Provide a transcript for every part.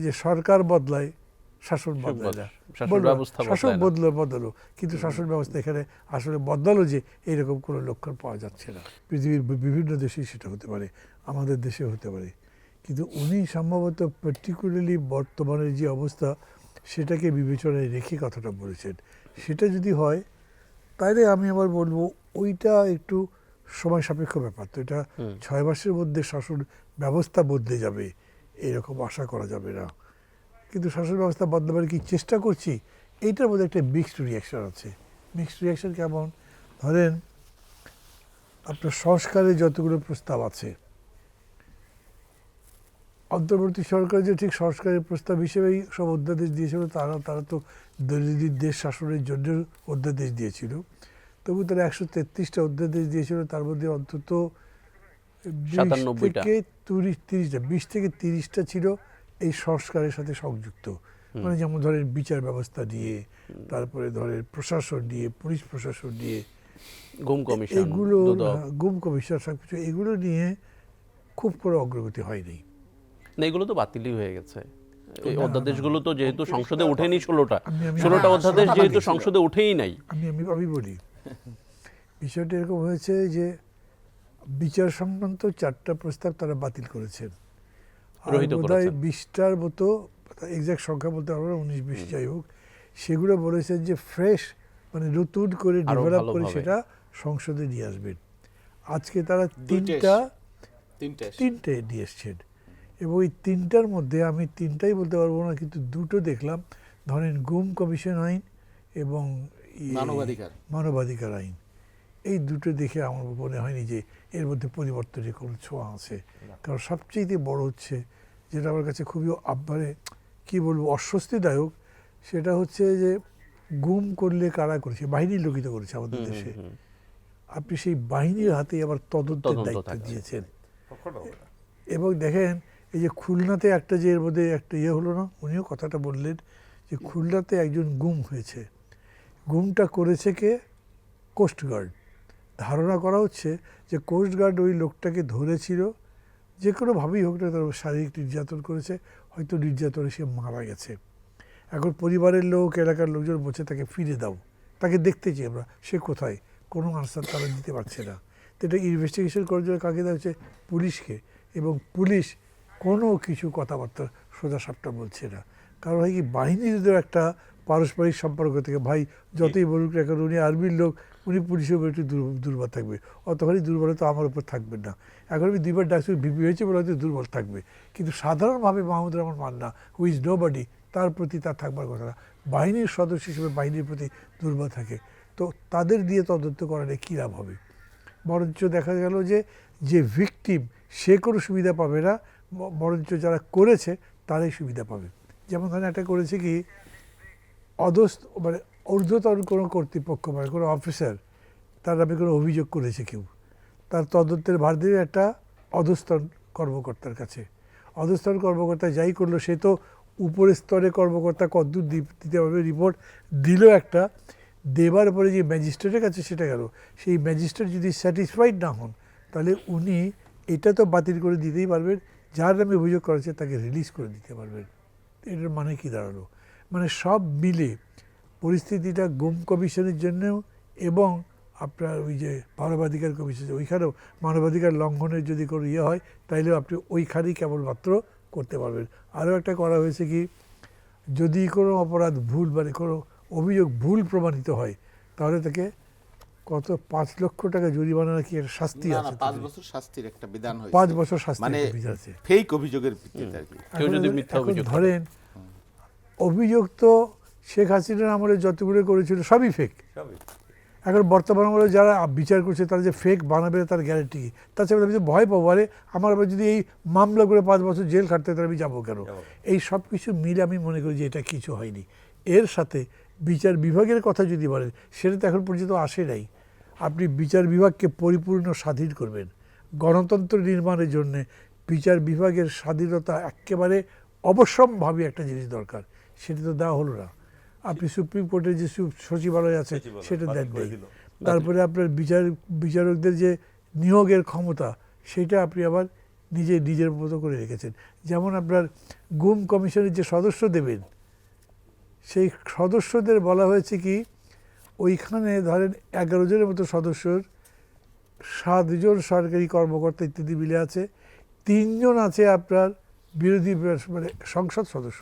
যে সরকার বদলায়, শাসন বদলায় না, শাসক বদলালো, কিন্তু শাসন ব্যবস্থা এখানে আসলে বদলালো যে এইরকম কোনো লক্ষণ পাওয়া যাচ্ছে না। পৃথিবীর বিভিন্ন দেশেই সেটা হতে পারে, আমাদের দেশেও হতে পারে, কিন্তু উনি সম্ভবত পার্টিকুলারলি বর্তমানের যে অবস্থা সেটাকে বিবেচনায় রেখে কথাটা বলেছেন। সেটা যদি হয় তাহলে আমি আবার বলবো ওইটা একটু সময় সাপেক্ষ ব্যাপার। তো এটা 6 মাসের মধ্যে শাসন ব্যবস্থা বদলে যাবে এরকম আশা করা যাবে না। কিন্তু শাসন ব্যবস্থা বদলাবার কি চেষ্টা করছি, এইটার মধ্যে একটা মিক্সড রিয়াকশন আছে। মিক্সড রিয়াকশন কেমন? ধরেন আপনার সংস্কারের যতগুলো প্রস্তাব আছে, অন্তর্বর্তী সরকার যে ঠিক সংস্কারের প্রস্তাব হিসেবেই সব অধ্যাদেশ দিয়েছিল তারা তো দলিত দেশ শাসনের জন্য অধ্যাদেশ দিয়েছিল, তবু তারা 133টা অধ্যাদেশ দিয়েছিল, তার মধ্যে অন্তত 20 থেকে 30টা ছিল এই সংস্কারের সাথে সংযুক্ত। মানে যেমন ধরেন বিচার ব্যবস্থা নিয়ে, তারপরে ধরেন প্রশাসন নিয়ে, পুলিশ প্রশাসন নিয়ে, এগুলো গুম কমিশন সবকিছু এগুলো নিয়ে খুব কোনো অগ্রগতি হয়নি। না, এগুলো তো বাতিলই হয়ে গেছে। এই অধ্যাদেশগুলো তো যেহেতু সংসদে ওঠেনি, 16টা অধ্যাদেশ যেহেতু সংসদে উঠেই নাই। আমি বলি বিষয়টা এরকম হয়েছে যে বিচার সংক্রান্ত 4টা প্রস্তাব তারা বাতিল করেছেন, আর বোধহয় 20টার মতো, এক্সাক্ট সংখ্যা বলতে পারবো না, 19-20 যাই হোক, সেগুলো বলেছেন যে ফ্রেশ মানে নতুন করে ডেভেলপ করে সেটা সংসদে নিয়ে আসবেন। আজকে তারা তিনটে নিয়ে এসছেন, এবং ওই 3টার মধ্যে আমি 3টাই বলতে পারবো না, কিন্তু 2টো দেখলাম। ধরেন গুম কমিশন আইন এবং মানবাধিকার আইন, এই 2টো দেখে আমার মনে হয়নি যে এর মধ্যে পরিবর্তনের কোনো ছোঁয়া আছে। কারণ সবচেয়ে বড় হচ্ছে যেটা আমার কাছে খুবই মানে কী বলবো অস্বস্তিদায়ক, সেটা হচ্ছে যে গুম করলে কারা করেছে, বাহিনীর লোকিত করেছে আমাদের দেশে। আপনি সেই বাহিনীর হাতে আবার তদন্তের দায়িত্ব দিয়েছেন। এবং দেখেন এই যে খুলনাতে একটা যে এর মধ্যে একটা হলো না, উনিও কথাটা বললেন যে খুলনাতে একজন গুম হয়েছে, গুমটা করেছে কে? কোস্টগার্ড। ধারণা করা হচ্ছে যে কোস্টগার্ড ওই লোকটাকে ধরেছিল, যে কোনোভাবেই হোক না, তার শারীরিক নির্যাতন করেছে, হয়তো নির্যাতনে সে মারা গেছে। এখন পরিবারের লোক, এলাকার লোকজন বলছে তাকে ফিরে দাও, তাকে দেখতে চাই আমরা, সে কোথায়, কোনো আনসার তারা দিতে পারছে না। তো এটা ইনভেস্টিগেশন করার জন্য কাকে দেওয়া হচ্ছে? পুলিশকে, এবং পুলিশ কোনো কিছু কথাবার্তা সোজাসাপটা বলছে না। কারণ হয় কি, বাহিনীদের একটা পারস্পরিক সম্পর্ক থেকে, ভাই যতই বলুক না কেন উনি আর্মির লোক, উনি পুলিশের উপর একটু দুর্বল থাকবে, অতখানি দুর্বলতা আমার উপর থাকবে না। এখন আমি 2বার ডাকছি, ভিপি হয়েছে বলে হয়তো দুর্বল থাকবে, কিন্তু সাধারণভাবে Mahmudur Rahman Manna who is nobody, তার প্রতি তার থাকবার কথা না। বাহিনীর সদস্য হিসেবে বাহিনীর প্রতি দুর্বল থাকে, তো তাদের দিয়ে তদন্ত করালে কী লাভ হবে? বরঞ্চ দেখা গেল যে ভিকটিম সে কোনো সুবিধা পাবে না, বরঞ্চ যারা করেছে তারাই সুবিধা পাবে। যেমন ধরেন একটা করেছে কি, মানে ঊর্ধ্বতন কোনো কর্তৃপক্ষ, মানে কোনো অফিসার, তার নামে কোনো অভিযোগ করেছে কেউ, তার তদন্তের ভার দেবে একটা অধস্তন কর্মকর্তার কাছে। অধস্তন কর্মকর্তা যাই করলো, সে তো উপরের স্তরে কর্মকর্তা কতদূর দিতে পারবে, রিপোর্ট দিল একটা, দেবার পরে যে ম্যাজিস্ট্রেটের কাছে সেটা গেল, সেই ম্যাজিস্ট্রেট যদি স্যাটিসফাইড না হন, তাহলে উনি এটা তো বাতিল করে দিতেই পারবেন, যার নামে অভিযোগ করেছে তাকে রিলিজ করে দিতে পারবেন। এটার মানে কি দাঁড়ালো? মানে সব মিলে পরিস্থিতিটা গুম কমিশনের জন্যও, এবং আপনার ওই যে মানবাধিকার কমিশন, ওইখানেও মানবাধিকার লঙ্ঘনের যদি কোনো হয়, তাইলেও আপনি ওইখানেই কেবলমাত্র করতে পারবেন। আরও একটা করা হয়েছে কি, যদি কোনো অপরাধ ভুল, মানে কোনো অভিযোগ ভুল প্রমাণিত হয়, তাহলে তাকে কত 5 লক্ষ টাকা জরিমানা নাকি একটা শাস্তি আছে, 5 বছর শাস্তির একটা বিধান হয়েছে, 5 বছর শাস্তির বিধান আছে ফেক অভিযোগের ভিত্তিতে আর কি। কেউ যদি মিথ্যা অভিযোগ ধরেন, অভিযোগ তো শেখ হাসিনার আমলে যতগুলো করেছিল সবই ফেক। এখন বর্তমান আমলে যারা বিচার করছে তারা যে ফেক বানাবে তার গ্যারান্টি, তাছাড়া আমি ভয় পাবো, আরে আমার আবার যদি এই মামলা করে 5 বছর জেল খাটতে, তাহলে আমি যাবো কেন? এই সব কিছু মিলে আমি মনে করি যে এটা কিছু হয়নি। এর সাথে বিচার বিভাগের কথা যদি বলেন, সেটা তো এখন পর্যন্ত আসে নাই। আপনি বিচার বিভাগকে পরিপূর্ণ স্বাধীন করবেন, গণতন্ত্র নির্মাণের জন্যে বিচার বিভাগের স্বাধীনতা একেবারে অবশ্যম্ভাবী একটা জিনিস দরকার, সেটা তো দেওয়া হলো না। আপনি সুপ্রিম কোর্টের যে সচিবালয় আছে সেটা দেন নেই, তারপরে আপনার বিচারকদের যে নিয়োগের ক্ষমতা, সেটা আপনি আবার নিজের মতো করে রেখেছেন। যেমন আপনার গুম কমিশনের যে সদস্য দেবেন, সেই সদস্যদের বলা হয়েছে কি ওইখানে ধরেন 11 জনের মতো সদস্যর 7 জন সরকারি কর্মকর্তা ইত্যাদি মিলে আছে, 3 জন আছে আপনার বিরোধী মানে সংসদ সদস্য,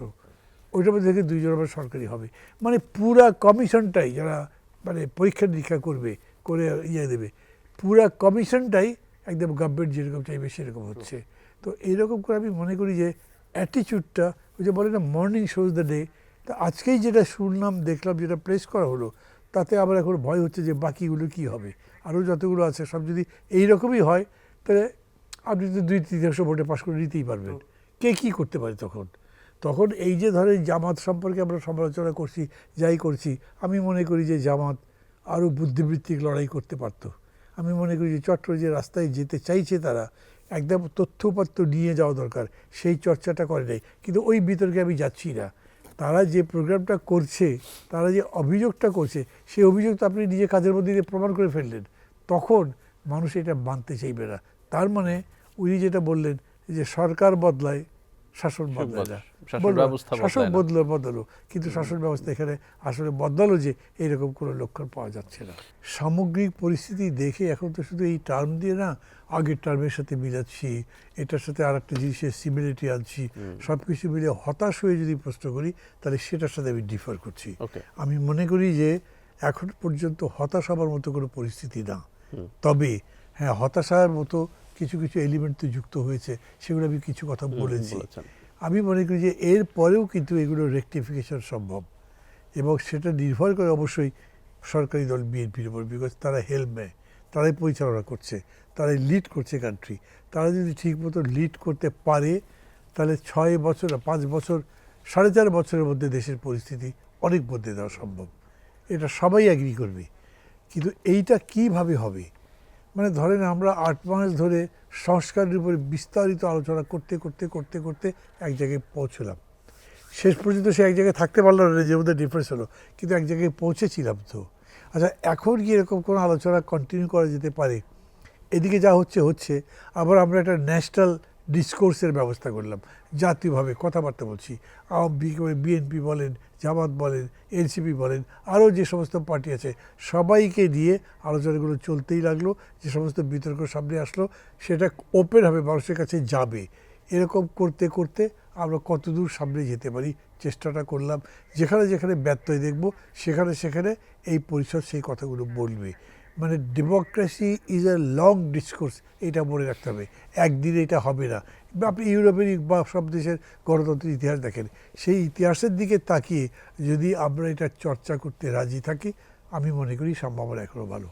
ওইটার মধ্যে থেকে 2 জন আবার সরকারি হবে। মানে পুরা কমিশনটাই যারা মানে পরীক্ষা নিরীক্ষা করবে, করে দেবে, পুরা কমিশনটাই একদম গভর্নমেন্ট যেরকম চাইবে সেরকম হচ্ছে। তো এইরকম করে আমি মনে করি যে অ্যাটিচিউডটা, ওই যে বলে না মর্নিং শোজ দ্য ডে, তা আজকেই যেটা শুনলাম দেখলাম যেটা প্লেস করা হলো, তাতে আবার এখন ভয় হচ্ছে যে বাকিগুলো কি হবে, আরও যতগুলো আছে সব যদি এইরকমই হয় তাহলে আপনি তো 2/3 ভোটে পাশ করে নিতেই পারবেন। কে কী করতে পারে তখন এই যে ধরেন জামাত সম্পর্কে আমরা সমালোচনা করছি, যাই করছি, আমি মনে করি যে জামাত আরও বুদ্ধিবৃত্তিক লড়াই করতে পারতো। আমি মনে করি যে চট্টগ্রাম যে রাস্তায় যেতে চাইছে তারা, একদম তথ্যপাত্র নিয়ে যাওয়া দরকার, সেই চর্চাটা করে নাই। কিন্তু ওই বিতর্কে আমি যাচ্ছি না। তারা যে প্রোগ্রামটা করছে, তারা যে অভিযোগটা করছে, সেই অভিযোগ তো আপনি নিজে কাজের মধ্যে দিয়ে প্রমাণ করে ফেললেন, তখন মানুষ এটা মানতে চাইবে না। তার মানে উনি যেটা বললেন যে সরকার বদলায়, শাসন বদলায় না, শাসক বদলালো, কিন্তু শাসন ব্যবস্থা এখানে আসলে বদলালো যে এইরকম কোনো লক্ষণ পাওয়া যাচ্ছে না। সামগ্রিক পরিস্থিতি দেখে এখন তো শুধু এই টার্ম দিয়ে না, আগের টার্মের সাথে মিলাচ্ছি, এটার সাথে আর একটা জিনিসের সিমিলারিটি আনছি, সব কিছু মিলে হতাশ হয়ে যদি প্রশ্ন করি তাহলে সেটার সাথে আমি ডিফার করছি। আমি মনে করি যে এখন পর্যন্ত হতাশ হবার মতো কোনো পরিস্থিতি না, তবে হ্যাঁ হতাশার মতো কিছু কিছু এলিমেন্ট তো যুক্ত হয়েছে, সেগুলো আমি কিছু কথা বলেছি। আমি মনে করি যে এর পরেও কিন্তু এগুলো রেকটিফিকেশন সম্ভব, এবং সেটা নির্ভর করে অবশ্যই সরকারি দল বিএনপির উপর, বিকজ তারা হেল্প নেয়, তারাই পরিচালনা করছে, তারাই লিড করছে কান্ট্রি। তারা যদি ঠিকমতো লিড করতে পারে তাহলে 6 বছর 5 বছর 4.5 বছরের মধ্যে দেশের পরিস্থিতি অনেক বদলে দেওয়া সম্ভব, এটা সবাই এগ্রি করবে। কিন্তু এইটা কিভাবে হবে, মানে ধরেন আমরা 8 মাস ধরে সংস্কারের উপরে বিস্তারিত আলোচনা করতে করতে করতে করতে এক জায়গায় পৌঁছলাম, শেষ পর্যন্ত সে এক জায়গায় থাকতে পারলো না, যে মধ্যে ডিফারেন্স হলো, কিন্তু এক জায়গায় পৌঁছেছিলাম তো। আচ্ছা এখন কি এরকম কোনো আলোচনা কন্টিনিউ করা যেতে পারে? এদিকে যা হচ্ছে, আবার আমরা একটা ন্যাশনাল ডিসকোর্সের ব্যবস্থা করলাম, জাতীয়ভাবে কথাবার্তা বলছি, বিএনপি বলেন, জামাত বলেন, এনসিপি বলেন, আরও যে সমস্ত পার্টি আছে সবাইকে দিয়ে আলোচনাগুলো চলতেই লাগলো। যে সমস্ত বিতর্ক সামনে আসলো সেটা ওপেন হবে, মানুষের কাছে যাবে। এরকম করতে করতে আমরা কতদূর সামনে যেতে পারি চেষ্টাটা করলাম। যেখানে যেখানে ব্যত্যয় দেখব সেখানে এই পরিষদ সেই কথাগুলো বলবে। মানে democracy is a long discourse, এটা মনে রাখতে হবে, একদিনে এটা হবে না। বা আপনি ইউরোপের বা সব দেশের গণতন্ত্রের ইতিহাস দেখেন, সেই ইতিহাসের দিকে তাকিয়ে যদি আমরা এটা চর্চা করতে রাজি থাকি, আমি মনে করি সম্ভাবনা এখনও ভালো।